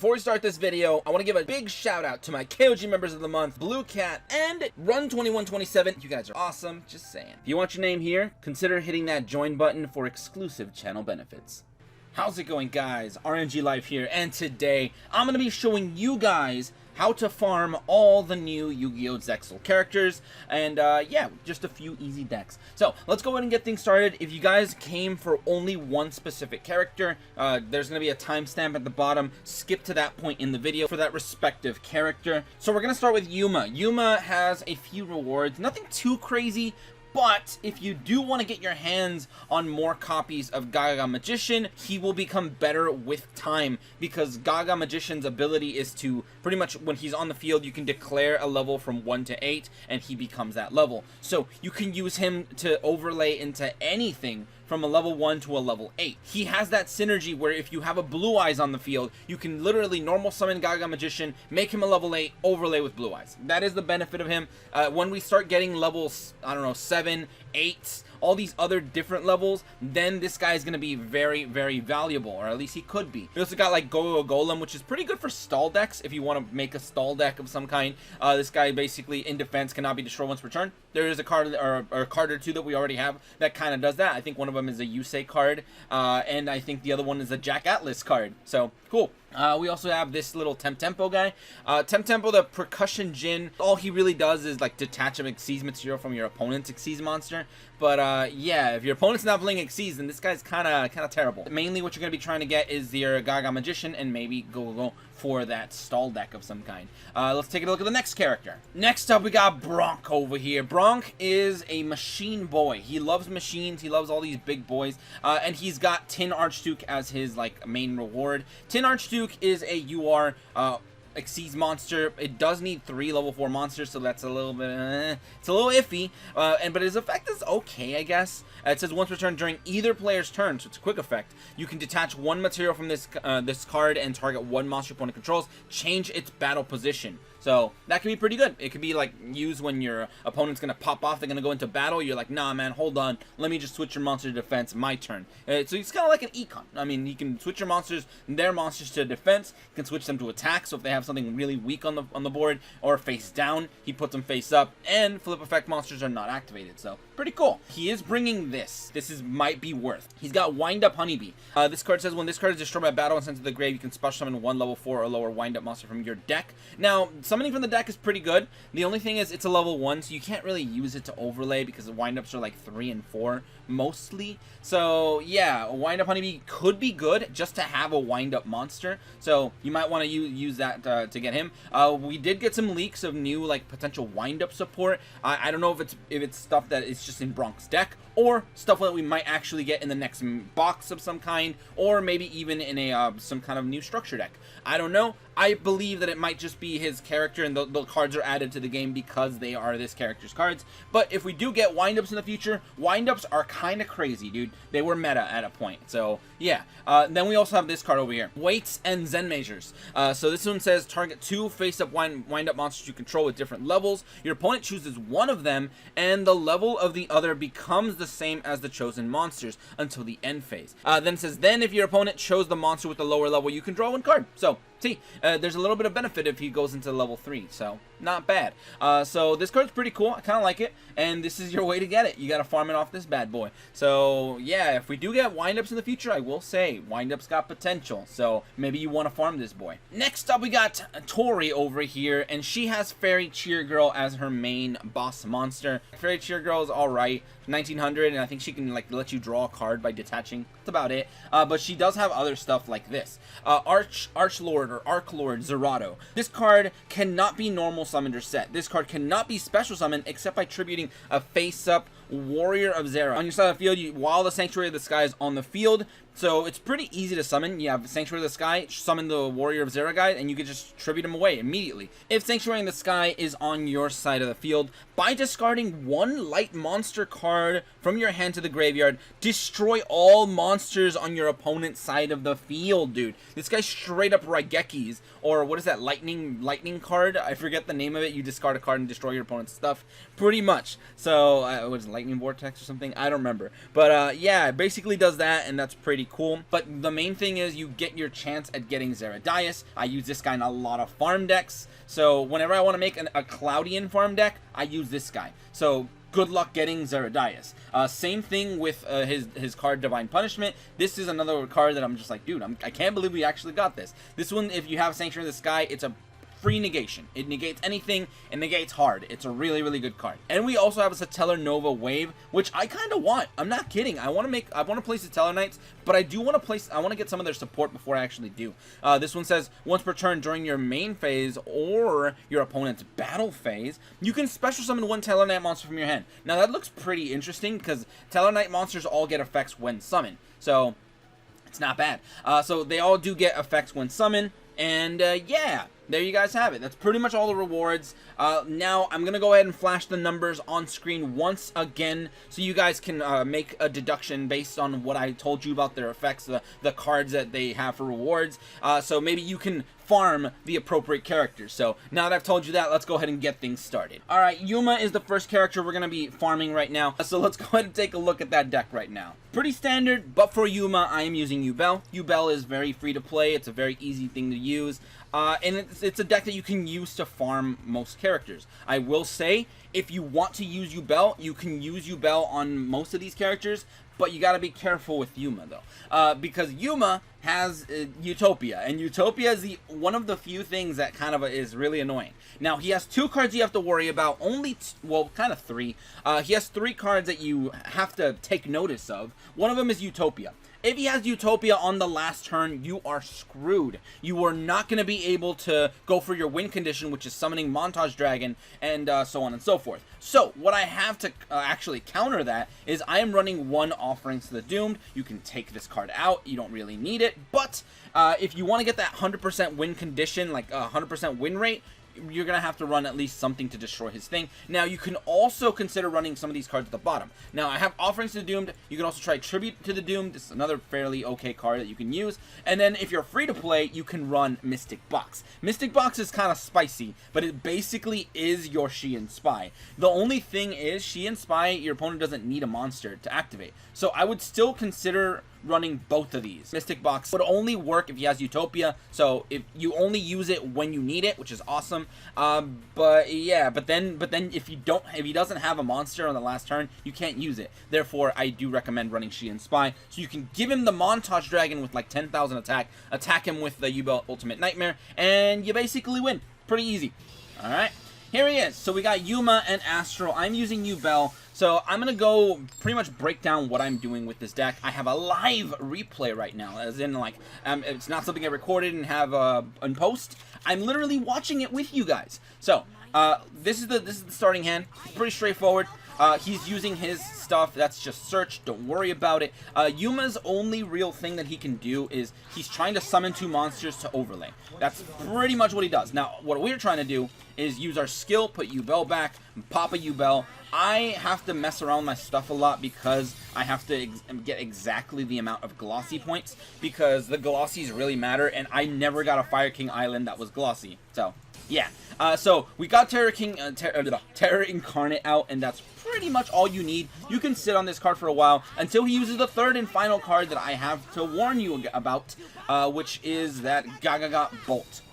Before we start this video, I want to give a big shout out to my KOG members of the month, Blue Cat and Run2127. You guys are awesome, just saying. If you want your name here, consider hitting that join button for exclusive channel benefits. How's it going, guys? RNG Life here, and today I'm going to be showing you guys how to farm all the new Yu-Gi-Oh! Zexal characters, and yeah, just a few easy decks. So let's go ahead and get things started. If you guys came for only one specific character, there's going to be a timestamp at the bottom. Skip to that point in the video for that respective character. So we're going to start with Yuma. Yuma has a few rewards, nothing too crazy. But if you do want to get your hands on more copies of Gaga Magician, he will become better with time, because Gaga Magician's ability is to pretty much, when he's on the field, you can declare a level from 1 to 8 and he becomes that level. So you can use him to overlay into anything from a level 1 to a level 8. He has that synergy where if you have a Blue Eyes on the field, you can literally normal summon Gaga Magician, make him a level 8, overlay with Blue Eyes. That is the benefit of him. When we start getting levels, I don't know, 7, 8, all these other different levels, then this guy is going to be very, very valuable, or at least he could be. We also got like YuGiOh Golem, which is pretty good for stall decks if you want to make a stall deck of some kind. This guy basically in defense cannot be destroyed once per turn. There is a card or a card or two that we already have that kind of does that. I think one of them is a Yusei card, and I think the other one is a Jack Atlas card. So cool. We also have this little Tempo guy. Tempo, the Percussion Djinn, all he really does is like detach a Xyz material from your opponent's Xyz monster. But yeah, if your opponent's not playing Xyz, then this guy's kind of terrible. Mainly what you're going to be trying to get is your Gaga Magician and maybe go for that stall deck of some kind. Let's take a look at the next character. Next up, we got Bronk over here. Bronk is a machine boy. He loves machines. He loves all these big boys. And he's got Tin Archduke as his like main reward. Tin Archduke is a UR Xyz monster. It does need 3 level 4 monsters, so that's a little bit it's a little iffy, but his effect is okay, I guess. It says once per turn during either player's turn, so it's a quick effect. You can detach 1 material from this card and target 1 monster opponent controls, change its battle position. So that can be pretty good. It could be like used when your opponent's gonna pop off, they're gonna go into battle. You're like, nah, man, hold on. Let me just switch your monster to defense. My turn. So it's kind of like an econ. I mean, you can switch your monsters, their monsters to defense. You can switch them to attack. So if they have something really weak on the board or face down, he puts them face up. And flip effect monsters are not activated. So pretty cool. He is bringing this. Might be worth. He's got Wind Up Honeybee. This card says when this card is destroyed by battle and sent to the grave, you can special summon 1 level 4 or lower Wind Up monster from your deck. Now, summoning from the deck is pretty good. The only thing is it's a level 1, so you can't really use it to overlay because the wind-ups are like 3 and 4 mostly. So yeah, a Wind-Up Honeybee could be good just to have a wind-up monster. So you might want to use that to get him. We did get some leaks of new like potential wind-up support. I don't know if it's stuff that is just in Bronk's deck, or stuff that we might actually get in the next box of some kind, or maybe even in a some kind of new structure deck. I don't know. I believe that it might just be his character and the cards are added to the game because they are this character's cards. But if we do get wind-ups in the future, wind-ups are kind of crazy, dude. They were meta at a point. So yeah. Then we also have this card over here, Weights and Zen Measures. So this one says target 2 face-up wind-up monsters you control with different levels. Your opponent chooses one of them and the level of the other becomes the same as the chosen monsters until the end phase. Then it says then if your opponent chose the monster with the lower level, you can draw 1 card. So see, there's a little bit of benefit if he goes into level 3, so not bad. So this card's pretty cool. I kind of like it, and this is your way to get it. You got to farm it off this bad boy. So yeah, if we do get wind-ups in the future, I will say wind-ups got potential, so maybe you want to farm this boy. Next up, we got Tori over here, and she has Fairy Cheer Girl as her main boss monster. Fairy Cheer Girl is alright, 1900, and I think she can like let you draw a card by detaching. That's about it. But she does have other stuff like this. Archlord or Archlord Zerato. This card cannot be normal summoned or set. This card cannot be special summoned except by tributing a face-up Warrior of Zera. On your side of the field, while the Sanctuary of the Sky is on the field, so it's pretty easy to summon. You have Sanctuary of the Sky, summon the Warrior of Zera guy, and you can just tribute him away immediately. If Sanctuary in the Sky is on your side of the field, by discarding 1 light monster card from your hand to the graveyard, destroy all monsters on your opponent's side of the field, dude. This guy straight up Raigekis or what is that, lightning card? I forget the name of it. You discard a card and destroy your opponent's stuff, pretty much. So what is it, lightning vortex or something? I don't remember. But yeah, it basically does that, and that's pretty cool. But the main thing is you get your chance at getting Zeradias. I use this guy in a lot of farm decks, so whenever I want to make a Cloudian farm deck, I use this guy. So good luck getting Zeradias. Same thing with his card Divine Punishment. This is another card that I'm just like, dude, I can't believe we actually got this. This one, if you have Sanctuary of the Sky, it's a free negation. It negates anything, it negates hard. It's a really, really good card. And we also have a Satellar Nova Wave, which I kind of want. I'm not kidding. I want to play Satellar Knights, but I want to get some of their support before I actually do. This one says, once per turn during your main phase or your opponent's battle phase, you can special summon one Tellar Knight monster from your hand. Now that looks pretty interesting because Tellar Knight monsters all get effects when summoned. So it's not bad. So they all do get effects when summoned. And yeah, there you guys have it. That's pretty much all the rewards. Now I'm gonna go ahead and flash the numbers on screen once again so you guys can make a deduction based on what I told you about their effects, the cards that they have for rewards. So maybe you can farm the appropriate characters. So now that I've told you that, let's go ahead and get things started. Alright, Yuma is the first character we're gonna be farming right now. So let's go ahead and take a look at that deck right now. Pretty standard, but for Yuma, I am using YuBel. YuBel is very free to play. It's a very easy thing to use. And it's a deck that you can use to farm most characters. I will say, if you want to use YuBel, you can use YuBel on most of these characters, but you gotta be careful with Yuma though. Because Yuma has Utopia, and Utopia is one of the few things that kind of is really annoying. Now, he has 2 cards you have to worry about, well, kind of 3. He has 3 cards that you have to take notice of. One of them is Utopia. If he has Utopia on the last turn, you are screwed. You are not going to be able to go for your win condition, which is summoning Montage Dragon, and so on and so forth. So, what I have to actually counter that is I am running 1 Offerings to the Doomed. You can take this card out. You don't really need it. But if you want to get that 100% win condition, like 100% win rate, you're going to have to run at least something to destroy his thing. Now, you can also consider running some of these cards at the bottom. Now, I have Offerings to the Doomed. You can also try Tribute to the Doomed. This is another fairly okay card that you can use. And then, if you're free to play, you can run Mystic Box. Mystic Box is kind of spicy, but it basically is your Xian Spy. The only thing is, Xian Spy, your opponent doesn't need a monster to activate. So, I would still consider running both of these. Mystic Box would only work if he has Utopia, so if you only use it when you need it, which is awesome. But yeah, but then if he doesn't have a monster on the last turn, you can't use it. Therefore, I do recommend running Xian Spy, so you can give him the Montage Dragon with like 10,000 attack him with the YuBel Ultimate Nightmare, and you basically win. Pretty easy. All right. Here he is. So we got Yuma and Astral. I'm using YuBel. So I'm going to go pretty much break down what I'm doing with this deck. I have a live replay right now, as in like, it's not something I recorded and have in post. I'm literally watching it with you guys. So this is the starting hand. Pretty straightforward. He's using his stuff. That's just search. Don't worry about it. Yuma's only real thing that he can do is he's trying to summon 2 monsters to overlay. That's pretty much what he does. Now, what we're trying to do is use our skill, put YuBel back, pop a YuBel. I have to mess around with my stuff a lot because I have to get exactly the amount of glossy points because the glossies really matter, and I never got a Fire King Island that was glossy. So, yeah. So, we got Terror Incarnate out, and that's pretty much all you need. You can sit on this card for a while until he uses the 3rd and final card that I have to warn you about, which is that Gaga Bolt.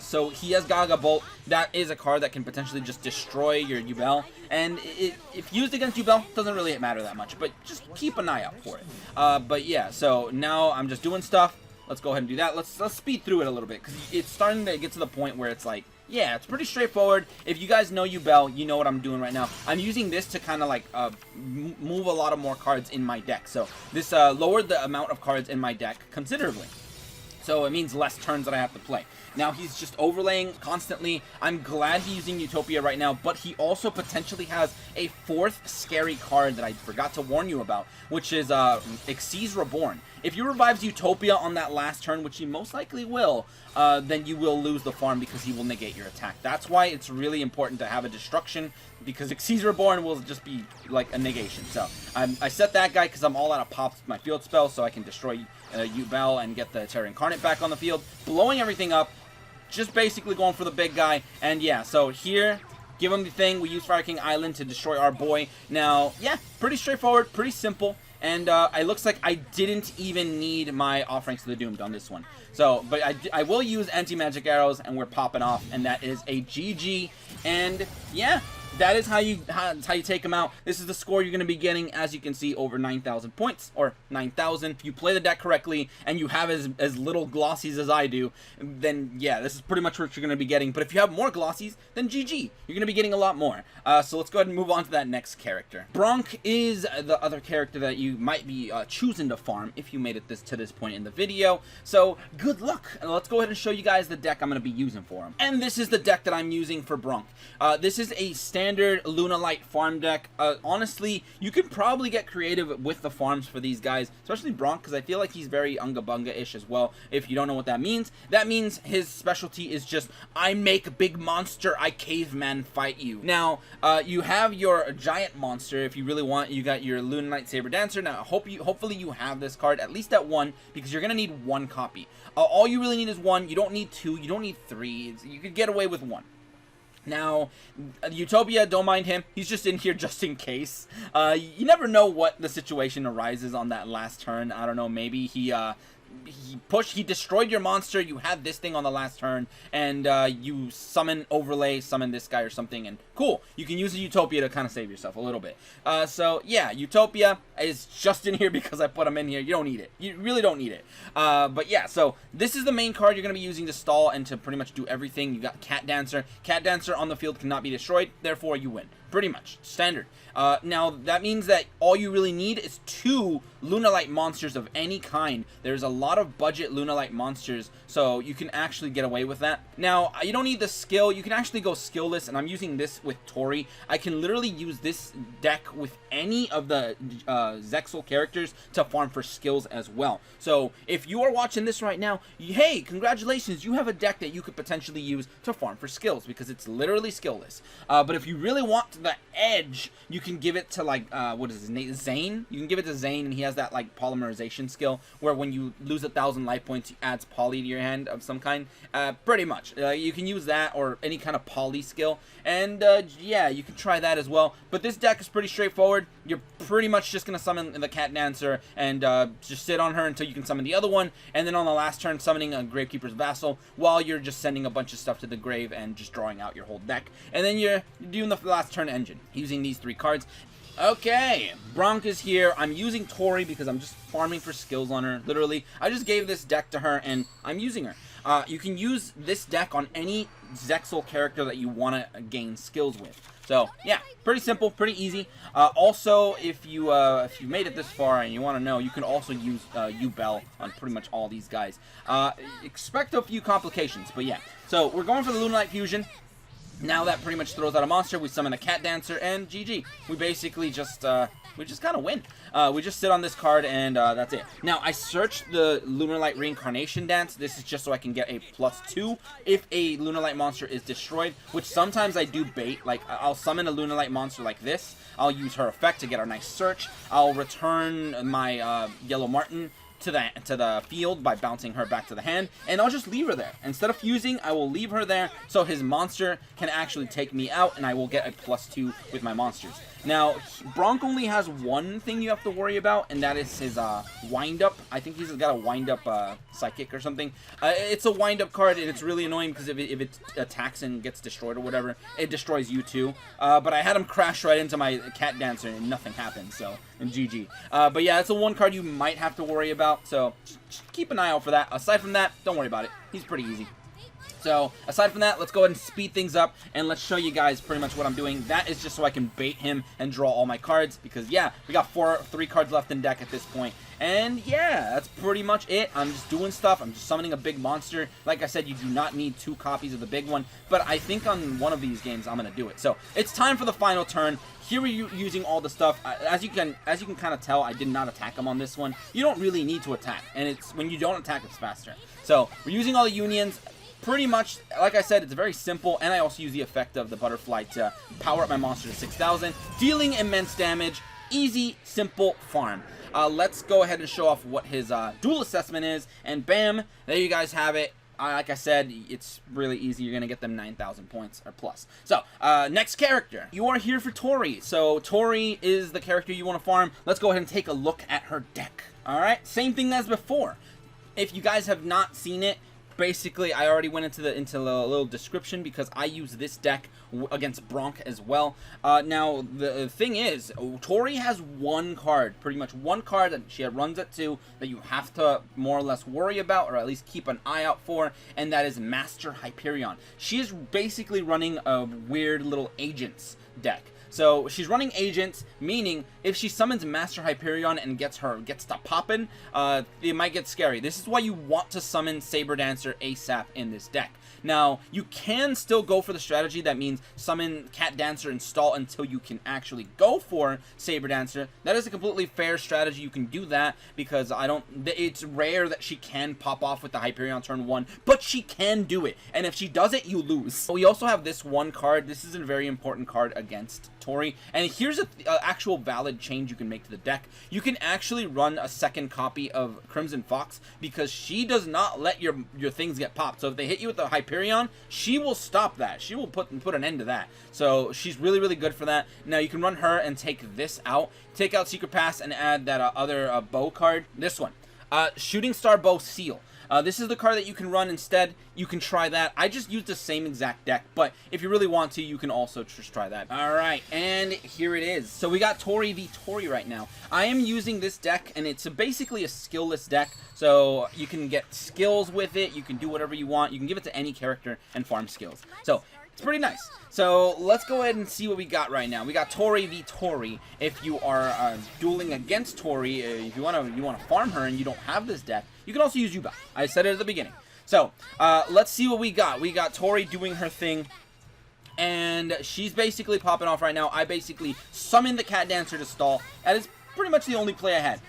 So he has Gaga Bolt. That is a card that can potentially just destroy your YuBel, and if used against YuBel, doesn't really matter that much, but just keep an eye out for it. But yeah, so now I'm just doing stuff. Let's go ahead and do that. Let's speed through it a little bit, because it's starting to get to the point where it's like, yeah, it's pretty straightforward. If you guys know YuBel, you know what I'm doing right now. I'm using this to kind of like move a lot of more cards in my deck. So this lowered the amount of cards in my deck considerably. So it means less turns that I have to play. Now he's just overlaying constantly. I'm glad he's using Utopia right now, but he also potentially has a 4th scary card that I forgot to warn you about, which is Xyz Reborn. If he revives Utopia on that last turn, which he most likely will, then you will lose the farm because he will negate your attack. That's why it's really important to have a destruction, because Xyz Reborn will just be like a negation. So I set that guy because I'm all out of pops with my field spell, so I can destroy YuBel and get the Terror Incarnate unit back on the field, blowing everything up, just basically going for the big guy. And yeah, so here, give him the thing. We use Fire King Island to destroy our boy. Now, yeah, pretty straightforward, pretty simple. And it looks like I didn't even need my Off Ranks to the Doomed on this one. So, but I will use anti-magic arrows, and we're popping off, and that is a GG. And yeah, that is how you take them out. This is the score you're going to be getting, as you can see, over 9,000 points, or 9,000. If you play the deck correctly, and you have as little glossies as I do, then yeah, this is pretty much what you're going to be getting. But if you have more glossies, then GG. You're going to be getting a lot more. So let's go ahead and move on to that next character. Bronk is the other character that you might be choosing to farm if you made it to this point in the video. So good luck. And let's go ahead and show you guys the deck I'm going to be using for him. And this is the deck that I'm using for Bronk. This is a standard Lunalight farm deck. Honestly, you could probably get creative with the farms for these guys, especially Bronk, because I feel like he's very Unga Bunga-ish as well. If you don't know what that means his specialty is just, I make big monster, I caveman fight you. Now, you have your giant monster if you really want. You got your Lunalight Saber Dancer. Now, hopefully you have this card at least at one, because you're going to need one copy. All you really need is one. You don't need two. You don't need three. You could get away with one. Now, Utopia, don't mind him. He's just in here just in case. You never know what the situation arises on that last turn. I don't know, maybe he destroyed your monster, you had this thing on the last turn, and you summon this guy or something, and cool, you can use a Utopia to kind of save yourself a little bit. So yeah, Utopia is just in here because I put him in here. You don't need it. You really don't need it. But yeah, so this is the main card you're going to be using to stall and to pretty much do everything. You got Cat Dancer. Cat Dancer on the field cannot be destroyed, therefore you win. Pretty much. Standard. Now, that means that all you really need is 2 Lunalight monsters of any kind. There's a lot of budget Lunalight monsters, so you can actually get away with that. Now, you don't need the skill. You can actually go skillless, and I'm using this with Tori. I can literally use this deck with any of the Zexal characters to farm for skills as well. So, if you are watching this right now, hey, congratulations, you have a deck that you could potentially use to farm for skills, because it's literally skillless. But if you really want the edge, you can give it to, like, what is his name? Zane? You can give it to Zane, and he has that, like, polymerization skill, where when you lose 1,000 life points, he adds poly to your hand of some kind. Pretty much. You can use that, or any kind of poly skill, and, yeah, you can try that as well. But this deck is pretty straightforward. You're pretty much just gonna summon the Cat Dancer, and, just sit on her until you can summon the other one, and then on the last turn, summoning a Gravekeeper's Vassal, while you're just sending a bunch of stuff to the grave, and just drawing out your whole deck. And then you're doing the last turn engine, using these 3 cards. Okay, Bronk is here. I'm using Tori because I'm just farming for skills on her, literally. I just gave this deck to her, and I'm using her. You can use this deck on any Zexal character that you want to gain skills with. So, yeah, pretty simple, pretty easy. Also, if you made it this far and you want to know, you can also use YuBell on pretty much all these guys. Expect a few complications, but yeah. So, we're going for the Lunalight Fusion. Now that pretty much throws out a monster, we summon a Cat Dancer, and GG. We basically just kind of win. We just sit on this card, and that's it. Now, I searched the Lunalight Reincarnation Dance. This is just so I can get a +2 if a Lunalight monster is destroyed, which sometimes I do bait. Like, I'll summon a Lunalight monster like this. I'll use her effect to get our nice search. I'll return my Yellow Martin to the field by bouncing her back to the hand, and I'll just leave her there. Instead of fusing, I will leave her there so his monster can actually take me out, and I will get a +2 with my monsters. Now, Bronk only has one thing you have to worry about, and that is his wind-up. I think he's got a wind-up psychic or something. It's a wind-up card, and it's really annoying because if it attacks and gets destroyed or whatever, it destroys you too. But I had him crash right into my Cat Dancer, and nothing happened, so, and GG. But yeah, that's the one card you might have to worry about, so just keep an eye out for that. Aside from that, don't worry about it. He's pretty easy. So, aside from that, let's go ahead and speed things up, and let's show you guys pretty much what I'm doing. That is just so I can bait him and draw all my cards, because, yeah, we got 3 cards left in deck at this point. And, yeah, that's pretty much it. I'm just doing stuff. I'm just summoning a big monster. Like I said, you do not need 2 copies of the big one, but I think on one of these games, I'm going to do it. So, it's time for the final turn. Here we're using all the stuff. As you can kind of tell, I did not attack him on this one. You don't really need to attack, and it's when you don't attack, it's faster. So, we're using all the unions. Pretty much, like I said, it's very simple, and I also use the effect of the butterfly to power up my monster to 6,000, dealing immense damage. Easy, simple farm. Let's go ahead and show off what his duel assessment is, and bam, there you guys have it. Like I said, it's really easy. You're going to get them 9,000 points or plus. So, next character. You are here for Tori. So, Tori is the character you want to farm. Let's go ahead and take a look at her deck. Alright, same thing as before. If you guys have not seen it, basically, I already went into the little description because I use this deck against Bronk as well. Now, the thing is, Tori has one card, pretty much one card that she runs at 2 that you have to more or less worry about, or at least keep an eye out for, and that is Master Hyperion. She is basically running a weird little agents deck. So she's running agents, meaning if she summons Master Hyperion and gets to poppin', it might get scary. This is why you want to summon Saber Dancer ASAP in this deck. Now, you can still go for the strategy that means summon Cat Dancer and stall until you can actually go for Saber Dancer. That is a completely fair strategy. You can do that because it's rare that she can pop off with the Hyperion turn 1, but she can do it. And if she does it, you lose. We also have this one card. This is a very important card against Tori. And here's an actual valid change you can make to the deck. You can actually run a second copy of Crimson Fox because she does not let your things get popped. So if they hit you with the Hyperion, she will stop that. She will put an end to that. So she's really, really good for that. Now you can run her and take this out. Take out Secret Pass and add that other bow card. This one. Shooting Star Bow Seal. This is the card that you can run instead. You can try that. I just used the same exact deck, but if you really want to, you can also just try that. Alright, and here it is. So we got Tori v Tori right now. I am using this deck, and it's basically a skill-less deck, so you can get skills with it, you can do whatever you want, you can give it to any character and farm skills. So, it's pretty nice. So let's go ahead and see what we got right now. We got Tori v Tori. If you are dueling against Tori, if you want to farm her and you don't have this deck, you can also use YuGiOh. I said it at the beginning. So let's see what we got. We got Tori doing her thing, and she's basically popping off right now. I basically summoned the Cat Dancer to stall. That is pretty much the only play I had.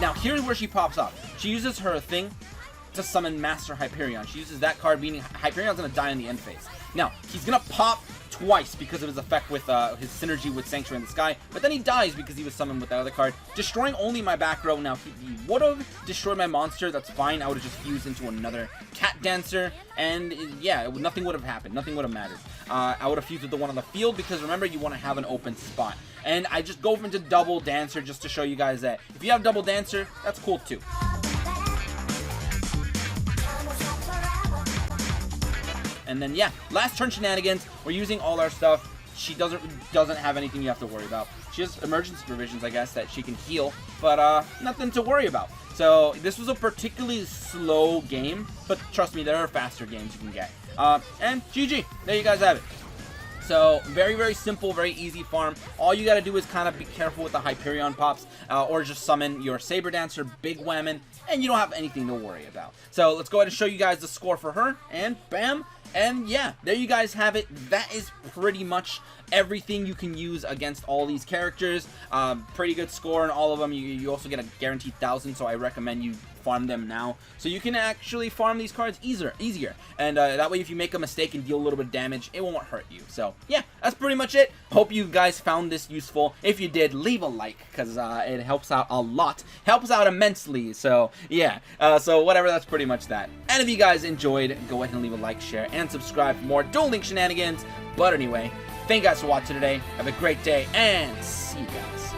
Now, here's where she pops up. She uses her thing to summon Master Hyperion. She uses that card, meaning Hyperion's going to die in the end phase. Now, he's going to pop twice because of his effect with his synergy with Sanctuary in the Sky, but then he dies because he was summoned with that other card, destroying only my back row. Now, if he would have destroyed my monster, that's fine. I would have just fused into another Cat Dancer, and yeah, nothing would have happened. Nothing would have mattered. I would have fused with the one on the field because remember, you want to have an open spot. And I just go into double Dancer just to show you guys that if you have double Dancer, that's cool too. And then yeah, last turn shenanigans. We're using all our stuff. She doesn't have anything you have to worry about. She has emergency provisions, I guess, that she can heal, but nothing to worry about. So this was a particularly slow game, but trust me, there are faster games you can get. And GG. There you guys have it. So, very, very simple, very easy farm. All you gotta do is kind of be careful with the Hyperion pops, or just summon your Saber Dancer, Big Whammon, and you don't have anything to worry about. So, let's go ahead and show you guys the score for her, and bam, and yeah, there you guys have it. That is pretty much everything you can use against all these characters. Pretty good score in all of them. You also get a guaranteed 1,000, so I recommend you farm them now, so you can actually farm these cards easier. And that way, if you make a mistake and deal a little bit of damage, it won't hurt you. So yeah, that's pretty much it. Hope you guys found this useful. If you did, leave a like, because it helps out a lot, helps out immensely. So yeah, so whatever, that's pretty much that. And if you guys enjoyed, go ahead and leave a like, share, and subscribe for more Duel Link shenanigans. But anyway, thank you guys for watching today. Have a great day, and see you guys